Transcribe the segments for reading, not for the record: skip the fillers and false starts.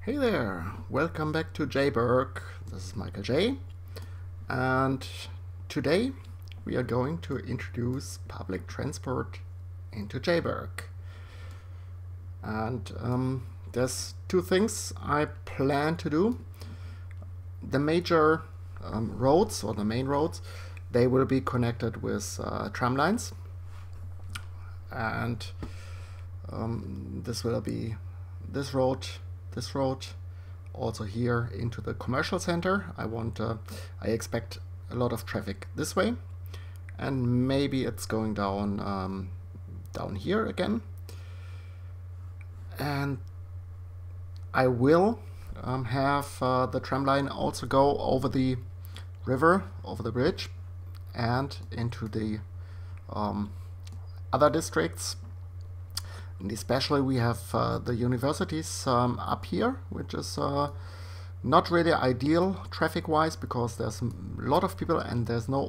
Hey there, welcome back to Jayburg. This is Michael J. And today we are going to introduce public transport into Jayburg. And there's two things I plan to do. The major roads, or the main roads, they will be connected with tram lines. And this will be this road, also here into the commercial center. I expect a lot of traffic this way, and maybe it's going down here again. And I will have the tram line also go over the river, over the bridge, and into the other districts. And especially we have the universities up here, which is not really ideal traffic-wise, because there's a lot of people and there's no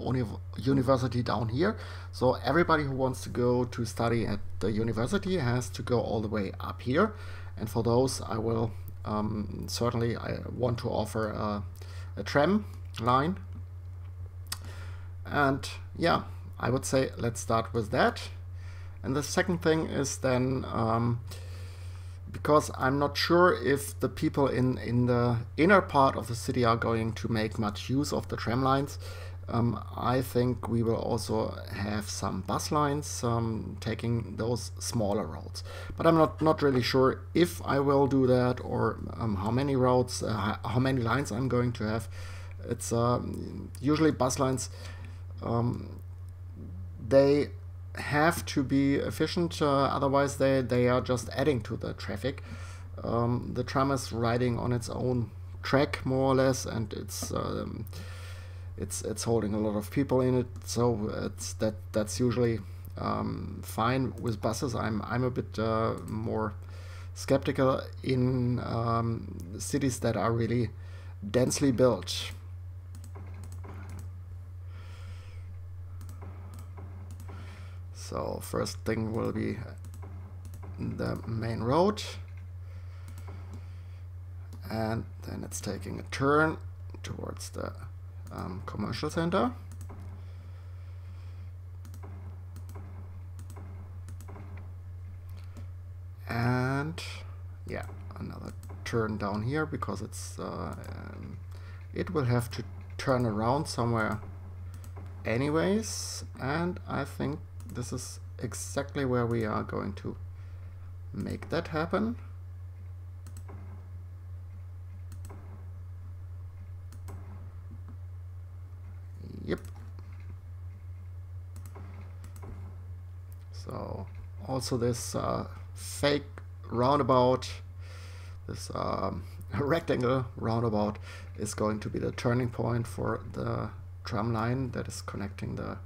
university down here. So everybody who wants to go to study at the university has to go all the way up here. And for those, I will certainly I want to offer a tram line. And yeah, I would say let's start with that. And the second thing is then, because I'm not sure if the people in the inner part of the city are going to make much use of the tram lines, I think we will also have some bus lines taking those smaller roads. But I'm not really sure if I will do that, or how many roads, how many lines I'm going to have. It's usually bus lines, they have to be efficient, otherwise they are just adding to the traffic. The tram is riding on its own track more or less, and it's holding a lot of people in it, so that's usually fine. With buses, I'm a bit more skeptical in cities that are really densely built. So first thing will be the main road, and then it's taking a turn towards the commercial center. And yeah, another turn down here, because it's it will have to turn around somewhere anyways, and I think this is exactly where we are going to make that happen. Yep. So also this fake roundabout, this rectangle roundabout, is going to be the turning point for the tram line that is connecting the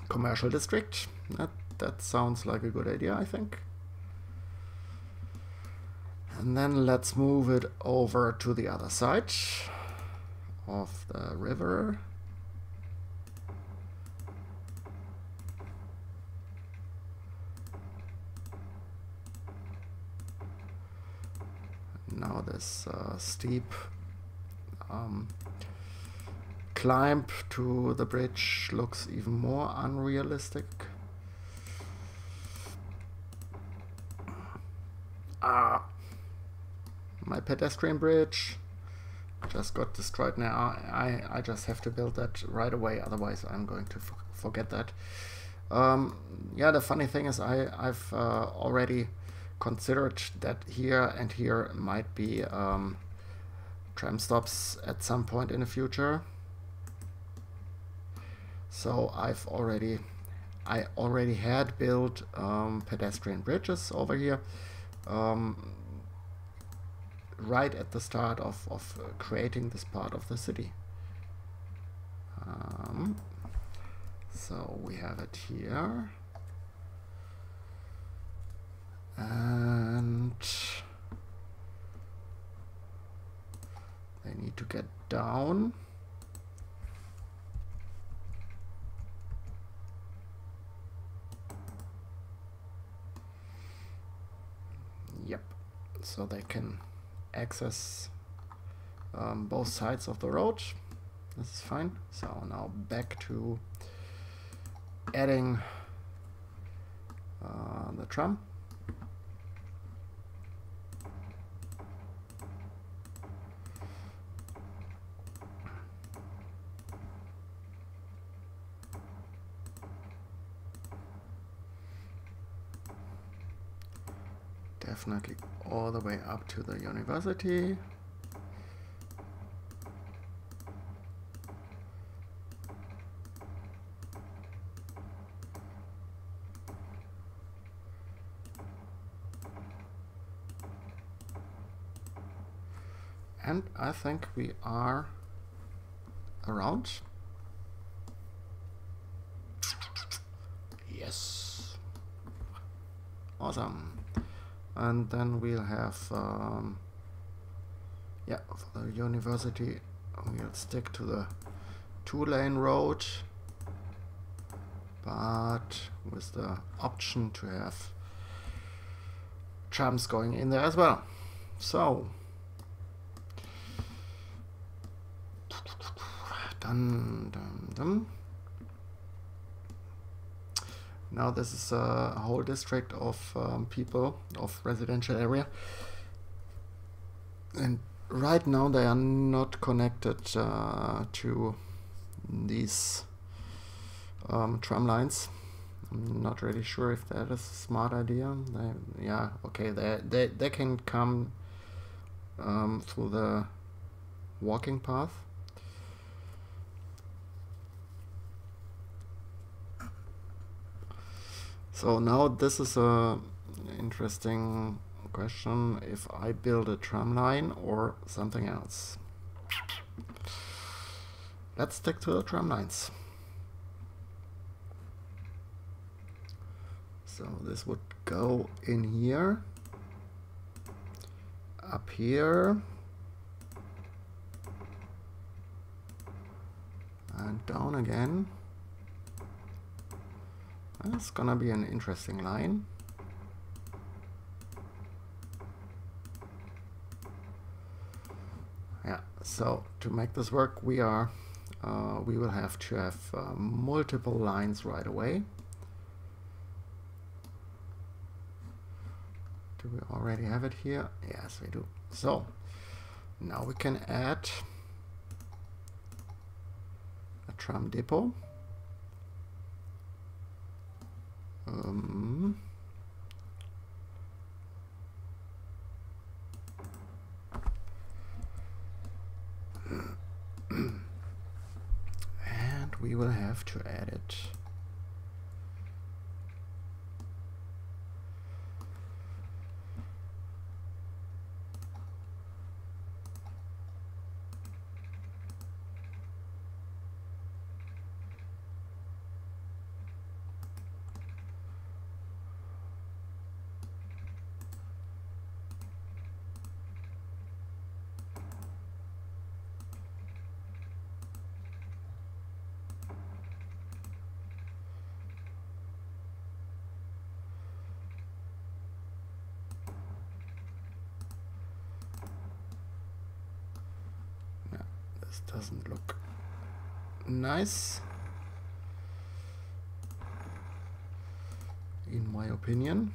commercial district. That sounds like a good idea, I think. And then let's move it over to the other side of the river. Now this steep climb to the bridge looks even more unrealistic. My pedestrian bridge just got destroyed now. I just have to build that right away, otherwise I'm going to forget that. Yeah, the funny thing is I've already considered that here and here might be tram stops at some point in the future. So I already had built pedestrian bridges over here right at the start of creating this part of the city. So we have it here, and they need to get down. so they can access both sides of the road. This is fine. So now back to adding the tram. Definitely all the way up to the university. And I think we are around. Yes. Awesome. And then we'll have, yeah, for the university, we'll stick to the 2-lane road, but with the option to have trams going in there as well. So, dun, dun, dun. Now this is a whole district of people, of residential area, and right now they are not connected to these tram lines. I'm not really sure if that is a smart idea. Yeah, okay, they can come through the walking path. So now this is a interesting question, if I build a tram line or something else. Let's stick to the tram lines. So this would go in here, up here, and down again. It's gonna be an interesting line. Yeah, so to make this work, we will have to have multiple lines right away. Do we already have it here? Yes, we do. So now we can add a tram depot. And we will have to add it doesn't look nice, in my opinion.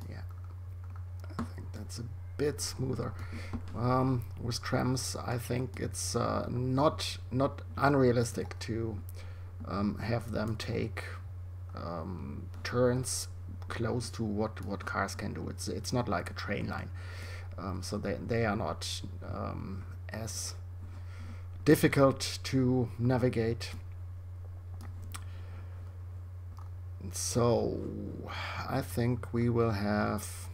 Yeah, I think that's a bit smoother. With trams, I think it's not unrealistic to have them take turns close to what cars can do. It's not like a train line, so they are not as difficult to navigate. So I think we will have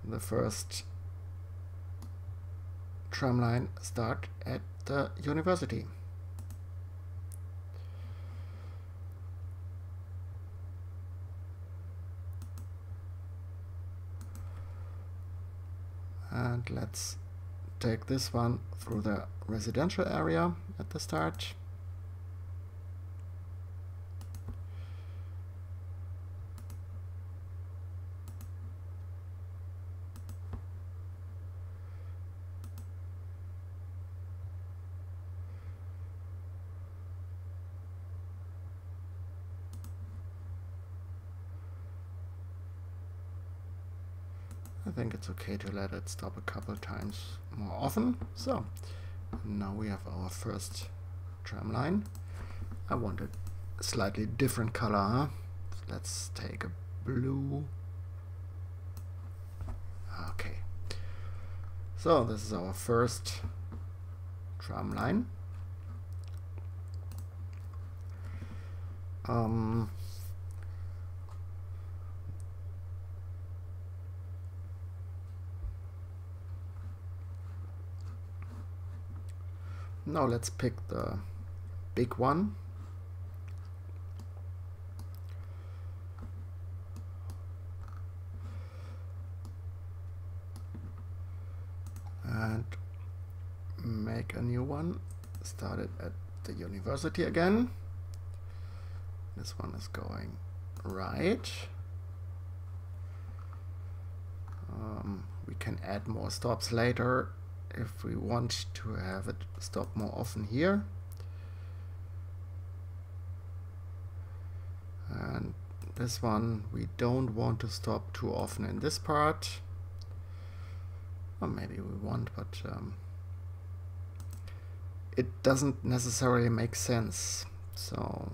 the first tram line start at the university. And let's take this one through the residential area at the start. I think it's okay to let it stop a couple times more often. So now we have our first tram line. I want a slightly different color, huh? So let's take a blue. Okay. So this is our first tram line. Now let's pick the big one. And make a new one. Start it at the university again. This one is going right. We can add more stops later if we want to have it stop more often here. And this one we don't want to stop too often in this part. Or maybe we want, but it doesn't necessarily make sense. So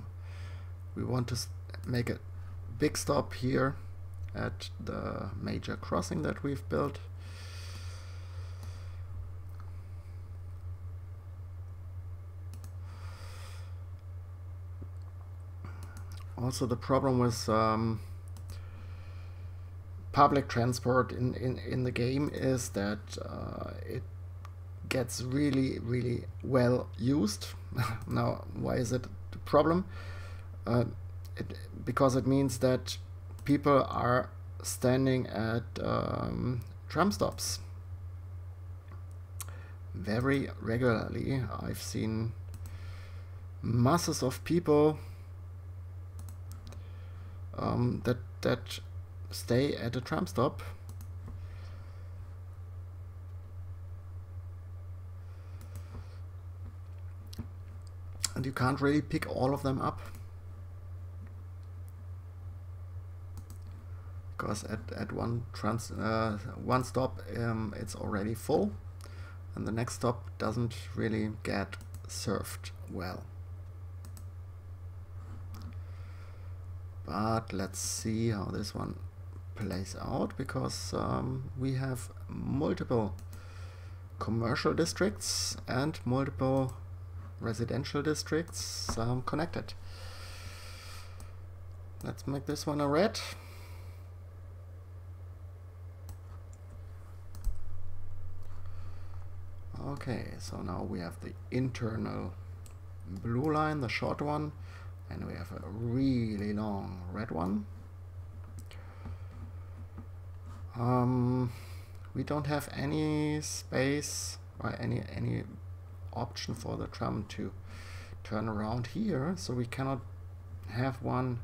we want to make a big stop here at the major crossing that we've built. Also, the problem with public transport in the game is that it gets really well used. Now, why is it a problem? Because it means that people are standing at tram stops very regularly. I've seen masses of people that stay at a tram stop. And you can't really pick all of them up, because at one stop it's already full, and the next stop doesn't really get served well. But let's see how this one plays out, because we have multiple commercial districts and multiple residential districts connected. Let's make this one a red. Okay, so now we have the internal blue line, the short one, and we have a really long red one. We don't have any space or any option for the tram to turn around here, so we cannot have one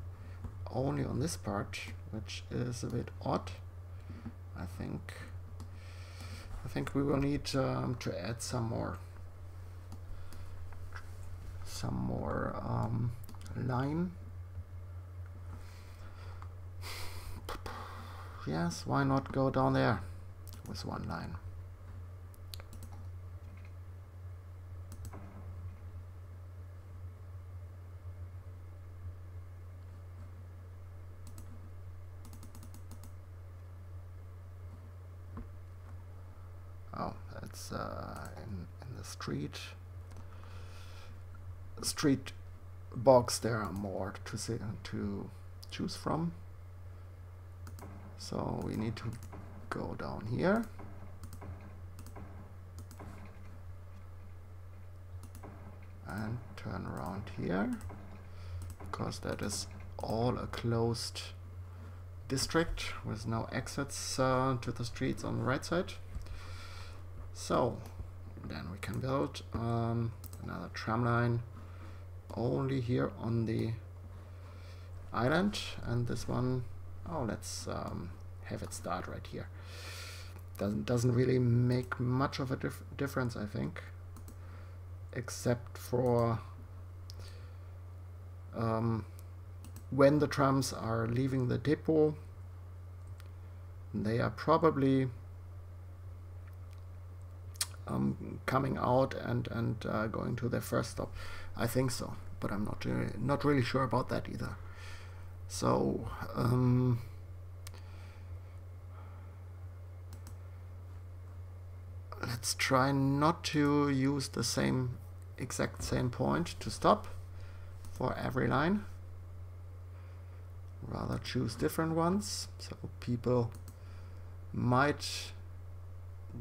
only on this part, which is a bit odd. I think we will need to add some more line. Yes, why not go down there with one line? Oh, that's in the street box. There are more to choose from. So we need to go down here. And turn around here, because that is all a closed district with no exits to the streets on the right side. So then we can build another tram line only here on the island, and this one, oh, let's have it start right here. Doesn't really make much of a difference, I think, except for when the trams are leaving the depot. They are probably coming out and going to their first stop. I think so, but I'm not really sure about that either. So let's try not to use the exact same point to stop for every line. Rather choose different ones, so people might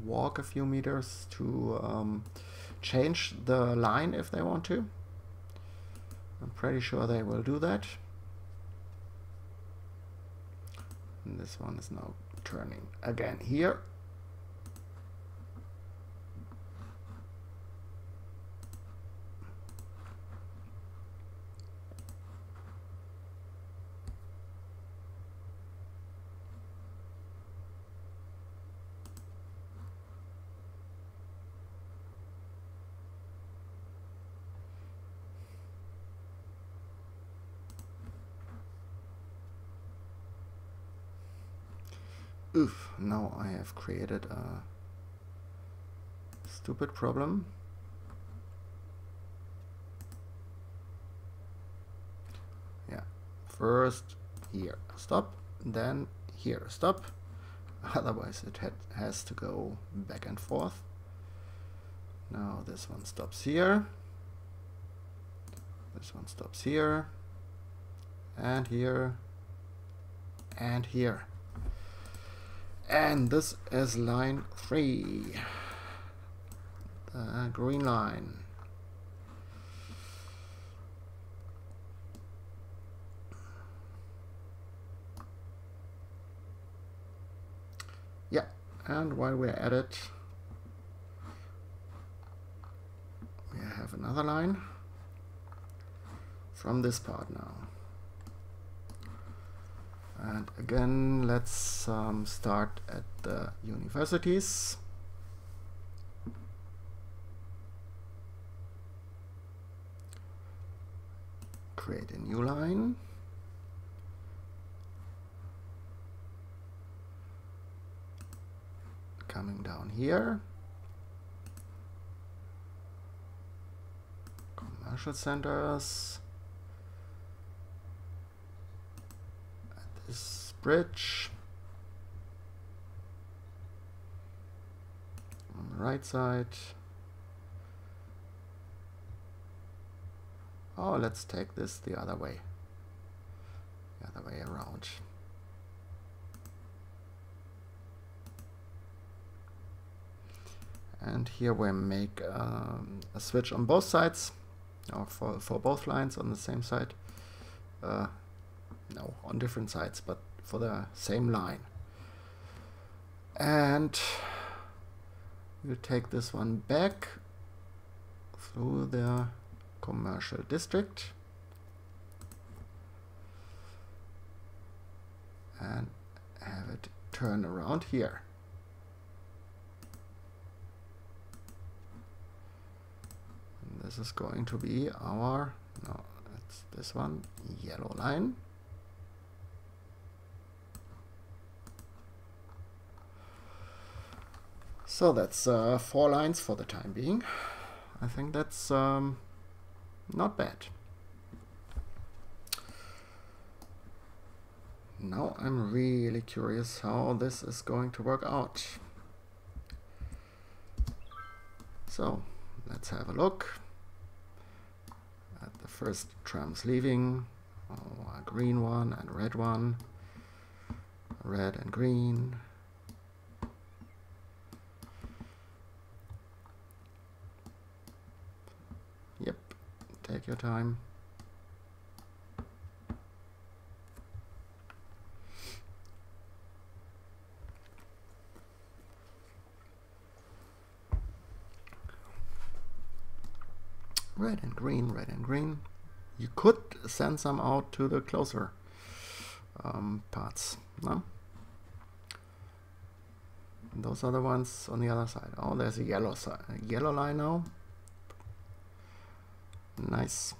walk a few meters to change the line if they want to. I'm pretty sure they will do that. And this one is now turning again here. Oof, now I have created a stupid problem. Yeah, first here stop, then here stop. Otherwise it has to go back and forth. Now this one stops here. This one stops here. And here. And here. And this is line 3, the green line. Yeah, and while we're at it, we have another line from this part now. And again, let's start at the universities. Create a new line. Coming down here. Commercial centers. This bridge on the right side. Oh, let's take this the other way around. And here we make a switch on both sides, or for both lines on the same side. No, on different sides, but for the same line. And we'll take this one back through the commercial district and have it turn around here. And this is going to be our, no, it's this one, yellow line. So that's 4 lines for the time being. I think that's not bad. Now I'm really curious how this is going to work out. So let's have a look at the first trams leaving. Oh, a green one and a red one. Red and green. Yep, take your time. Red and green, red and green. You could send some out to the closer parts, no? And those are the ones on the other side. Oh, there's a yellow line now. Nice.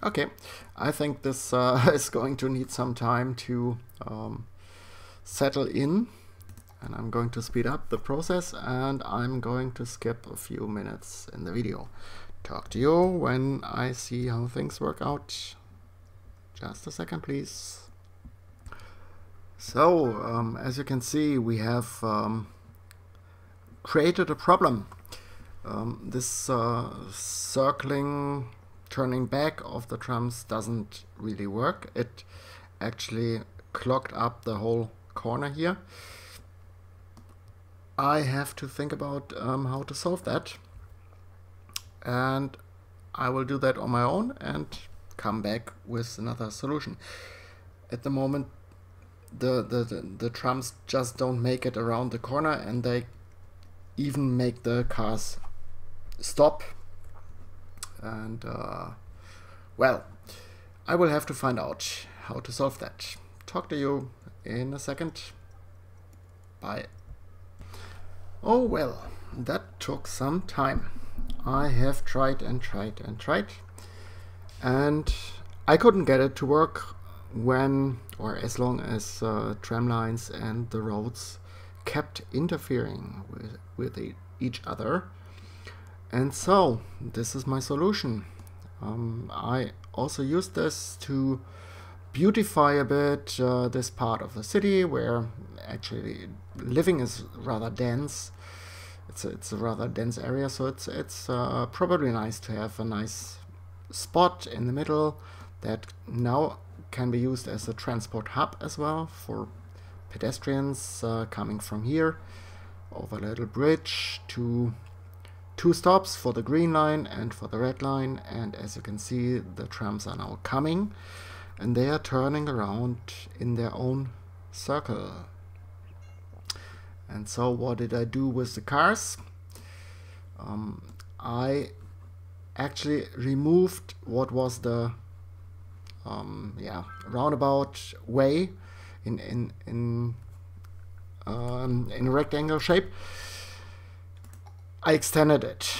Okay, I think this is going to need some time to settle in, and I'm going to speed up the process, and I'm going to skip a few minutes in the video. Talk to you when I see how things work out. Just a second, please. So, as you can see, we have created a problem. This circling, turning back of the trams doesn't really work. It actually clogged up the whole corner here. I have to think about how to solve that, and I will do that on my own and come back with another solution. At the moment, the trams just don't make it around the corner, and they even make the cars stop. And well, I will have to find out how to solve that. Talk to you in a second. Bye. Oh well, that took some time. I have tried and tried and tried, and I couldn't get it to work when, or as long as tram lines and the roads kept interfering with each other. And so this is my solution. I also use this to beautify a bit this part of the city where actually living is rather dense. It's a rather dense area, so it's probably nice to have a nice spot in the middle that now can be used as a transport hub as well for pedestrians coming from here over a little bridge to 2 stops for the green line and for the red line. And as you can see, the trams are now coming and they are turning around in their own circle. And so what did I do with the cars? I actually removed what was the roundabout way in a rectangle shape. I extended it.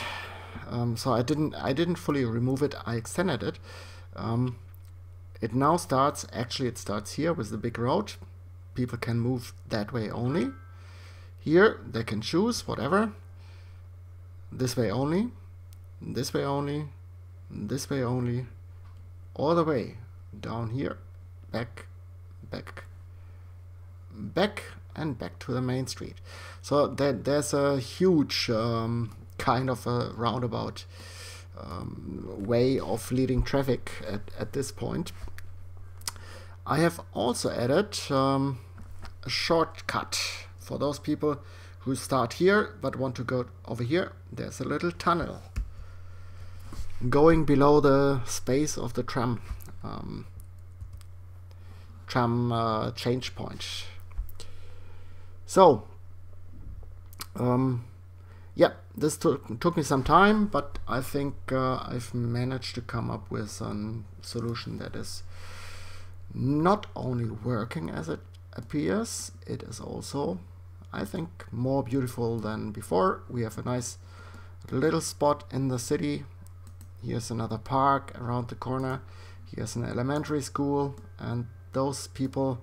So I didn't fully remove it. I extended it. It now starts. Actually, it starts here with the big road. People can move that way only. Here they can choose whatever. This way only. This way only. This way only. All the way down here. Back, back, back, and back to the main street. So there's a huge kind of a roundabout way of leading traffic at this point. I have also added a shortcut for those people who start here but want to go over here. There's a little tunnel going below the space of the tram change point. So yeah, this took me some time, but I think I've managed to come up with a solution that is not only working as it appears, it is also, I think, more beautiful than before. We have a nice little spot in the city. Here's another park around the corner. Here's an elementary school, and those people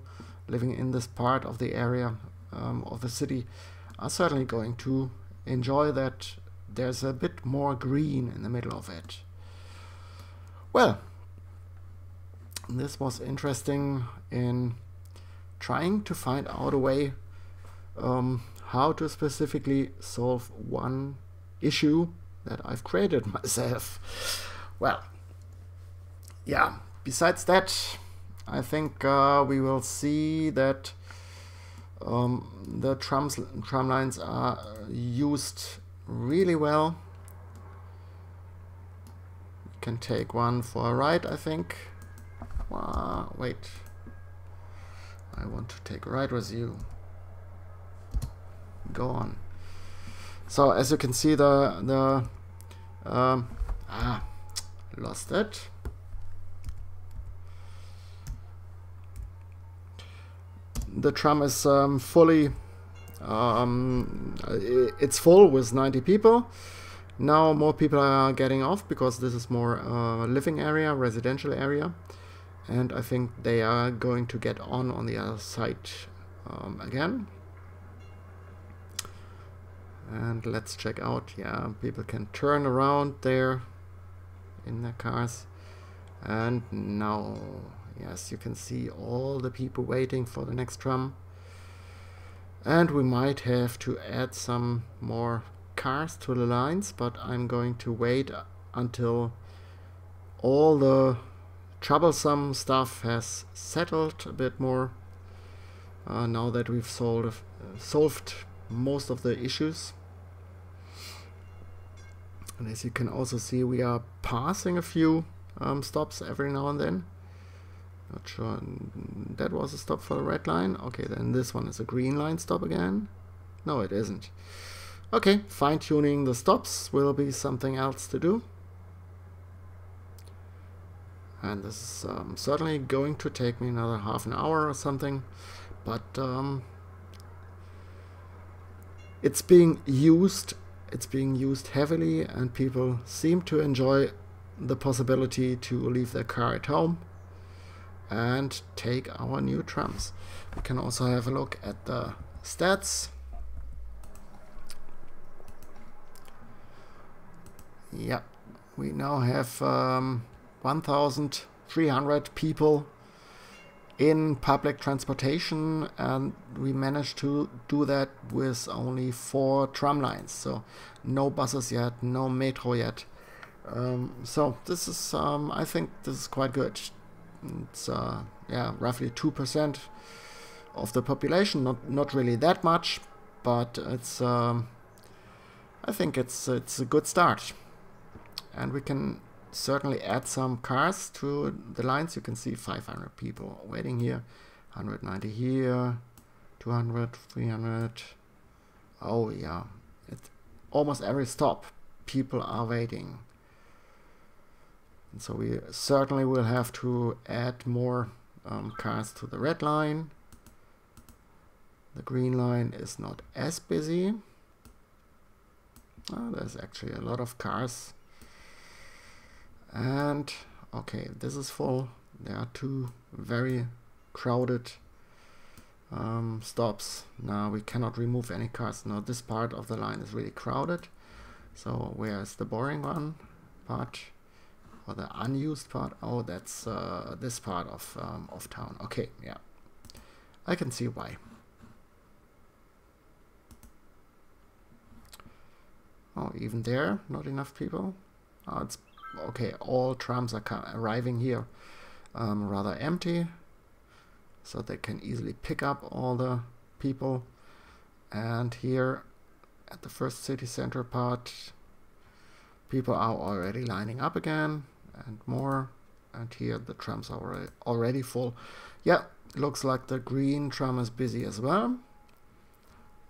living in this part of the area of the city are certainly going to enjoy that there's a bit more green in the middle of it. Well, this was interesting in trying to find out a way how to specifically solve one issue that I've created myself. Well, yeah, besides that, I think we will see that the tram lines are used really well. You can take one for a ride, I think. Wait, I want to take a ride with you. Go on. So as you can see, lost it. The tram is fully, it's full with 90 people. Now more people are getting off because this is more living area, residential area, and I think they are going to get on the other side again. And let's check out. Yeah, people can turn around there in their cars. And now, yes, you can see all the people waiting for the next tram. And we might have to add some more cars to the lines, but I'm going to wait until all the troublesome stuff has settled a bit more. Now that we've solved most of the issues. And as you can also see, we are passing a few stops every now and then. Not sure that was a stop for the red line. Okay, then this one is a green line stop again. No, it isn't. Okay, fine-tuning the stops will be something else to do. And this is certainly going to take me another half an hour or something. But it's being used. It's being used heavily, and people seem to enjoy the possibility to leave their car at home and take our new trams. We can also have a look at the stats. Yeah, we now have 1,300 people in public transportation, and we managed to do that with only 4 tram lines. So no buses yet, no metro yet. So this is, I think this is quite good. It's yeah, roughly 2% of the population, not really that much, but it's I think it's a good start, and we can certainly add some cars to the lines. You can see 500 people waiting here, 190 here, 200, 300. Oh yeah, it's almost every stop people are waiting. And so we certainly will have to add more cars to the red line. The green line is not as busy. Oh, there's actually a lot of cars. And okay, this is full. There are 2 very crowded stops. Now we cannot remove any cars. Now this part of the line is really crowded. So where's the boring one part? Or the unused part? Oh, that's this part of town. Okay, yeah, I can see why. Oh, even there, not enough people. Oh, it's okay. All trams are arriving here rather empty, so they can easily pick up all the people. And here at the first city center part, people are already lining up again and more. And here the trams are already full. Yeah, looks like the green tram is busy as well.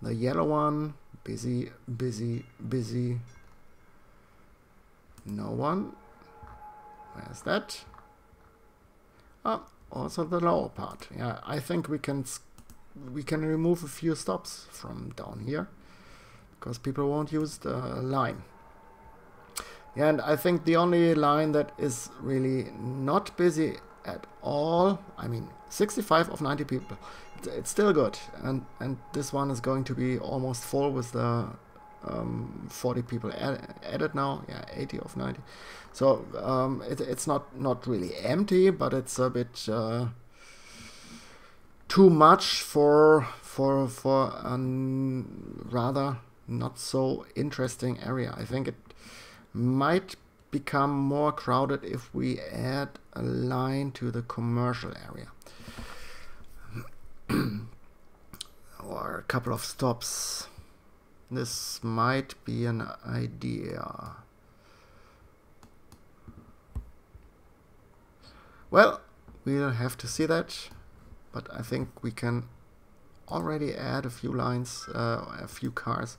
The yellow one, busy, busy, busy. No one. Where's that? Oh, also the lower part. Yeah, I think we can remove a few stops from down here because people won't use the line. Yeah, and I think the only line that is really not busy at all, I mean 65 of 90 people, it's still good, and this one is going to be almost full with the 40 people added now. Yeah, 80 of 90. So it's not really empty, but it's a bit too much for a rather not so interesting area. I think it might become more crowded if we add a line to the commercial area. Or a couple of stops. This might be an idea. Well, we'll have to see that, but I think we can already add a few lines, a few cars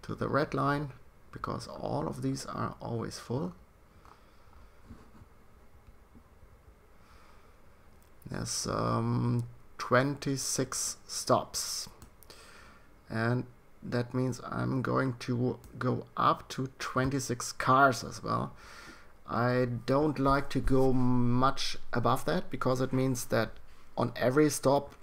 to the red line, because all of these are always full. There's 26 stops, and that means I'm going to go up to 26 cars as well. I don't like to go much above that, because it means that on every stop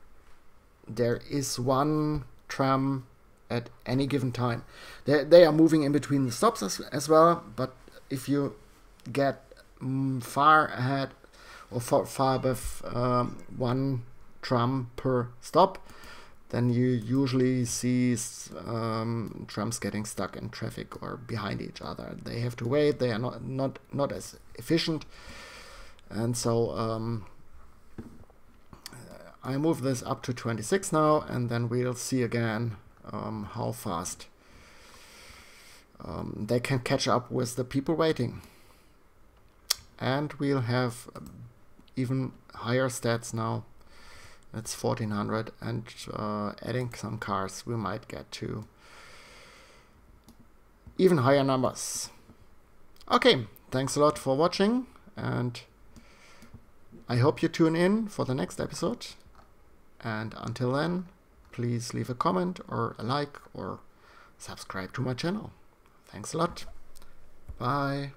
there is one tram at any given time. They are moving in between the stops as well, but if you get far ahead or far above one tram per stop, then you usually see trams getting stuck in traffic or behind each other. They have to wait. They are not as efficient, and so I move this up to 26 now, and then we'll see again how fast they can catch up with the people waiting. And we'll have even higher stats now. It's 1400, and adding some cars we might get to even higher numbers. Okay, thanks a lot for watching, and I hope you tune in for the next episode. And until then, please leave a comment or a like or subscribe to my channel. Thanks a lot. Bye.